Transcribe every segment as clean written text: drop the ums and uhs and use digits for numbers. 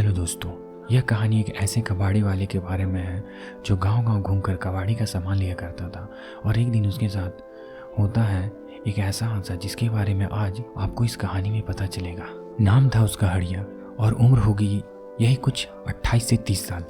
Hello दोस्तों, यह कहानी एक ऐसे कबाड़ी वाले के बारे में है जो गांव-गांव घूमकर कबाड़ी का सामान लिया करता था। और एक दिन उसके साथ होता है एक ऐसा हादसा जिसके बारे में आज आपको इस कहानी में पता चलेगा। नाम था उसका हड़िया और उम्र होगी यही कुछ 28 से 30 साल,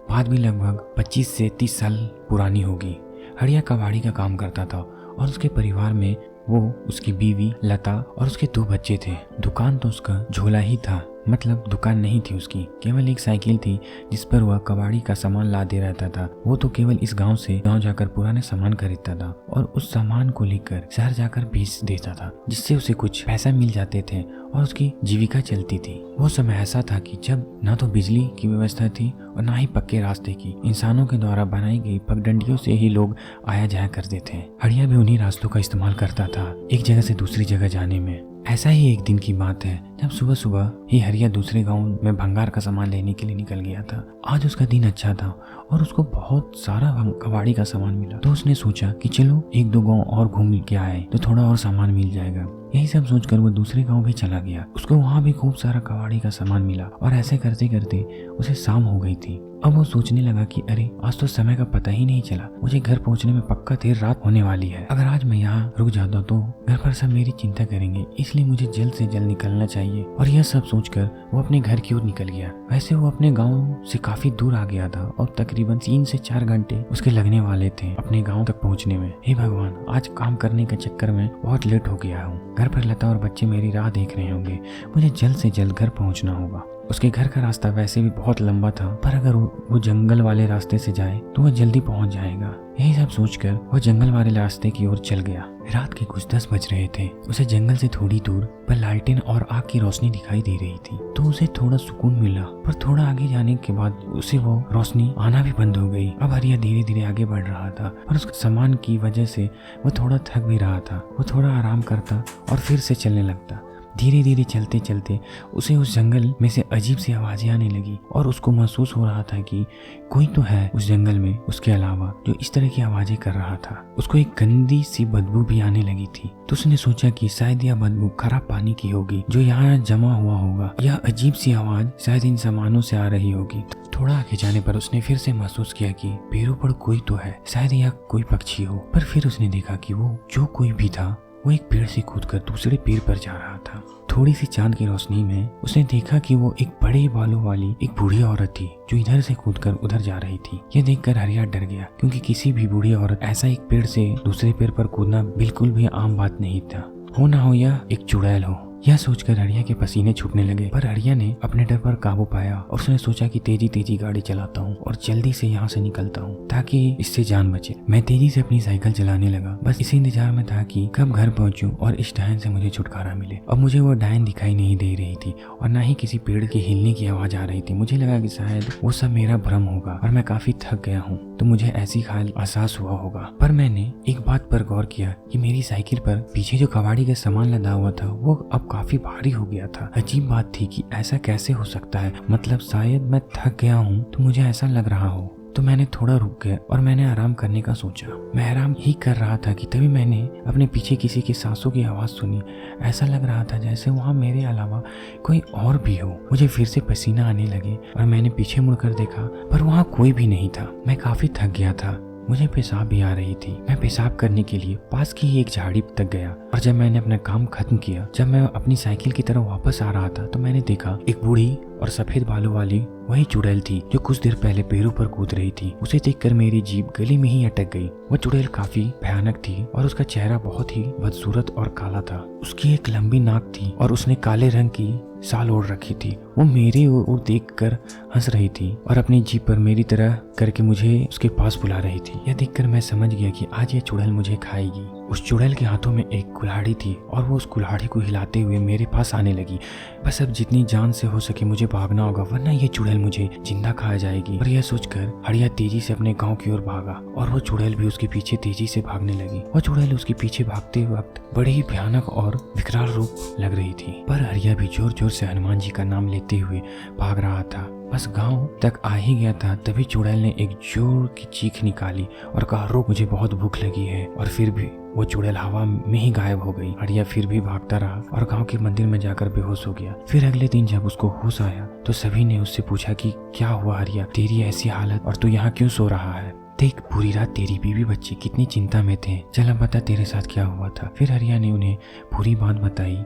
बात भी लगभग 25 से 30 साल पुरानी होगी। हड़िया कबाड़ी का काम करता था और उसके परिवार में वो, उसकी बीवी लता और उसके 2 बच्चे थे। दुकान तो उसका झोला ही था, मतलब दुकान नहीं थी उसकी, केवल एक साइकिल थी जिस पर वह कबाड़ी का सामान लादे रहता था। वो तो केवल इस गांव से गांव जाकर पुराने सामान खरीदता था और उस सामान को लेकर शहर जाकर बेच देता था, जिससे उसे कुछ पैसा मिल जाते थे और उसकी जीविका चलती थी। वो समय ऐसा था कि जब ना तो बिजली की व्यवस्था थी और ना ही पक्के रास्ते की। इंसानों के द्वारा बनाई गई पगडंडियों से ही लोग आया जाया करते थे। हड़िया भी उन्हीं रास्तों का इस्तेमाल करता था एक जगह से दूसरी जगह जाने में। ऐसा ही एक दिन की बात है जब सुबह सुबह ही हड़िया दूसरे गांव में भंगार का सामान लेने के लिए निकल गया था। आज उसका दिन अच्छा था और उसको बहुत सारा कबाड़ी का सामान मिला, तो उसने सोचा कि चलो 1-2 गांव और घूम के आए तो थोड़ा और सामान मिल जाएगा। यही सब सोचकर वो दूसरे गांव भी चला गया। उसको वहां भी खूब सारा कबाड़ी का सामान मिला और ऐसे करते करते उसे शाम हो गई थी। अब वो सोचने लगा कि अरे आज तो समय का पता ही नहीं चला, मुझे घर पहुंचने में पक्का देर रात होने वाली है। अगर आज मैं यहाँ रुक जाता तो घर पर सब मेरी चिंता करेंगे, इसलिए मुझे जल्द से जल्द निकलना चाहिए। और यह सब सोचकर वो अपने घर की ओर निकल गया। वैसे वो अपने गाँव से काफी दूर आ गया था और तकरीबन 3 से 4 घंटे उसके लगने वाले थे अपने गाँव तक पहुँचने में। हे भगवान, आज काम करने के चक्कर में बहुत लेट हो गया हूँ। घर पर लता और बच्चे मेरी राह देख रहे होंगे, मुझे जल्द से जल्द घर पहुँचना होगा। उसके घर का रास्ता वैसे भी बहुत लंबा था, पर अगर वो जंगल वाले रास्ते से जाए तो वह जल्दी पहुंच जाएगा। यही सब सोचकर वह जंगल वाले रास्ते की ओर चल गया। रात के कुछ 10 बज रहे थे। उसे जंगल से थोड़ी दूर पर लालटेन और आग की रोशनी दिखाई दे रही थी, तो उसे थोड़ा सुकून मिला। पर थोड़ा आगे जाने के बाद उसे वो रोशनी आना भी बंद हो गई। अब हड़िया धीरे धीरे आगे बढ़ रहा था और उसके सामान की वजह से वो थोड़ा थक भी रहा था। वो थोड़ा आराम करता और फिर से चलने लगता। धीरे धीरे चलते चलते उसे उस जंगल में से अजीब सी आवाजें आने लगी और उसको महसूस हो रहा था कि कोई तो है उस जंगल में उसके अलावा जो इस तरह की आवाजें कर रहा था। उसको एक गंदी सी बदबू भी आने लगी थी, तो उसने सोचा कि शायद यह बदबू खराब पानी की होगी जो यहाँ जमा हुआ होगा। यह अजीब सी आवाज शायद इन सामानों से आ रही होगी। थोड़ा आगे जाने पर उसने फिर से महसूस किया कि पेड़ों पर कोई तो है, शायद यह कोई पक्षी हो। पर फिर उसने देखा कि वो जो कोई भी था वो एक पेड़ से कूदकर दूसरे पेड़ पर जा रहा था। थोड़ी सी चांद की रोशनी में उसने देखा कि वो एक बड़े बालों वाली एक बूढ़ी औरत थी जो इधर से कूदकर उधर जा रही थी। यह देखकर हड़िया डर गया, क्योंकि किसी भी बूढ़ी औरत ऐसा एक पेड़ से दूसरे पेड़ पर कूदना बिल्कुल भी आम बात नहीं था। हो ना हो यह एक चुड़ैल हो। यह सोचकर हड़िया के पसीने छूटने लगे, पर हड़िया ने अपने डर पर काबू पाया और उसने सोचा कि तेजी तेजी गाड़ी चलाता हूँ और जल्दी से यहाँ से निकलता हूँ ताकि इससे जान बचे। मैं तेजी से अपनी साइकिल चलाने लगा, बस इसी इंतजार में था कि कब घर पहुंचूं और इस डायन से मुझे छुटकारा मिले। अब मुझे वो डायन दिखाई नहीं दे रही थी और ना ही किसी पेड़ के हिलने की आवाज आ रही थी। मुझे लगा कि शायद वो सब मेरा भ्रम होगा और मैं काफी थक गया हूँ, तो मुझे ऐसी ख्याल एहसास हुआ होगा। पर मैंने एक बात पर गौर किया कि मेरी साइकिल पर पीछे जो कबाड़ी का सामान लदा हुआ था वो अब काफी भारी हो गया था। अजीब बात थी कि ऐसा कैसे हो सकता है, मतलब शायद मैं थक गया हूँ तो मुझे ऐसा लग रहा हो। तो मैंने थोड़ा रुक गया और मैंने आराम करने का सोचा। मैं आराम ही कर रहा था कि तभी मैंने अपने पीछे किसी की सांसों की आवाज सुनी। ऐसा लग रहा था जैसे वहाँ मेरे अलावा कोई और भी हो। मुझे फिर से पसीना आने लगे और मैंने पीछे मुड़कर देखा, पर वहाँ कोई भी नहीं था। मैं काफी थक गया था, मुझे पेशाब भी आ रही थी। मैं पेशाब करने के लिए पास की ही एक झाड़ी तक गया और जब मैंने अपना काम खत्म किया, जब मैं अपनी साइकिल की तरफ वापस आ रहा था, तो मैंने देखा एक बूढ़ी और सफेद बालों वाली वही चुड़ैल थी जो कुछ देर पहले पेड़ों पर कूद रही थी। उसे देखकर मेरी जीभ गले में ही अटक गई। वह चुड़ैल काफी भयानक थी और उसका चेहरा बहुत ही बदसूरत और काला था। उसकी एक लंबी नाक थी और उसने काले रंग की शाल ओढ़ रखी थी। वो मेरी ओर देखकर हंस रही थी और अपनी जीभ पर मेरी तरह करके मुझे उसके पास बुला रही थी। यह देखकर मैं समझ गया कि आज यह चुड़ैल मुझे खाएगी। उस चुड़ैल के हाथों में एक कुल्हाड़ी थी और वो उस कुल्हाड़ी को हिलाते हुए मेरे पास आने लगी। बस अब जितनी जान से हो सके मुझे भागना होगा, वरना ये चुड़ैल मुझे जिंदा खा जाएगी। और यह सोचकर हड़िया तेजी से अपने गांव की ओर भागा और वो चुड़ैल भी उसके पीछे तेजी से भागने लगी। वो चुड़ैल उसके पीछे भागते वक्त बड़े ही भयानक और विकराल रूप लग रही थी, पर हड़िया भी जोर जोर से हनुमान जी का नाम लेते हुए भाग रहा था। बस गांव तक आ ही गया था तभी चुड़ैल ने एक जोर की चीख निकाली और कहा, रुक, मुझे बहुत भूख लगी है। और फिर भी वो चुड़ैल हवा में ही गायब हो गई। हरिया फिर भी भागता रहा और गांव के मंदिर में जाकर बेहोश हो गया। फिर अगले दिन जब उसको होश आया तो सभी ने उससे पूछा कि क्या हुआ हरिया, तेरी ऐसी हालत और तू यहाँ क्यों सो रहा है? देख, पूरी रात तेरी बीवी बच्चे कितनी चिंता में थे, चल अब बता तेरे साथ क्या हुआ था। फिर हरिया ने उन्हें पूरी बात बताई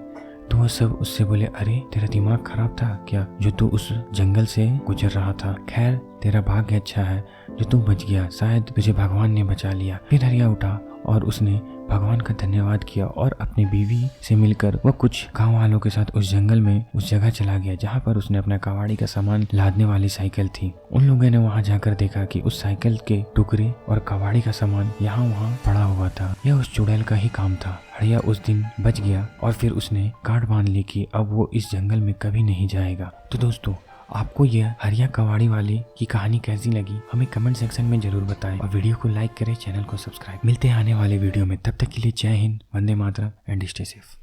तो वो सब उससे बोले, अरे तेरा दिमाग खराब था क्या जो तू उस जंगल से गुजर रहा था? खैर तेरा भाग्य अच्छा है जो तू बच गया, शायद तुझे भगवान ने बचा लिया। फिर हरिया उठा और उसने भगवान का धन्यवाद किया और अपनी बीवी से मिलकर वो कुछ गांव वालों के साथ उस जंगल में उस जगह चला गया जहां पर उसने अपना कबाड़ी का सामान लादने वाली साइकिल थी। उन लोगों ने वहां जाकर देखा कि उस साइकिल के टुकड़े और कबाड़ी का सामान यहाँ वहाँ पड़ा हुआ था। यह उस चुड़ैल का ही काम था। हरिया उस दिन बच गया और फिर उसने गांठ बांध ली कि अब वो इस जंगल में कभी नहीं जाएगा। तो दोस्तों, आपको यह हरिया कबाड़ी वाले की कहानी कैसी लगी हमें कमेंट सेक्शन में जरूर बताएं और वीडियो को लाइक करें, चैनल को सब्सक्राइब। मिलते हैं आने वाले वीडियो में, तब तक के लिए जय Hind, Vande Mataram and stay safe.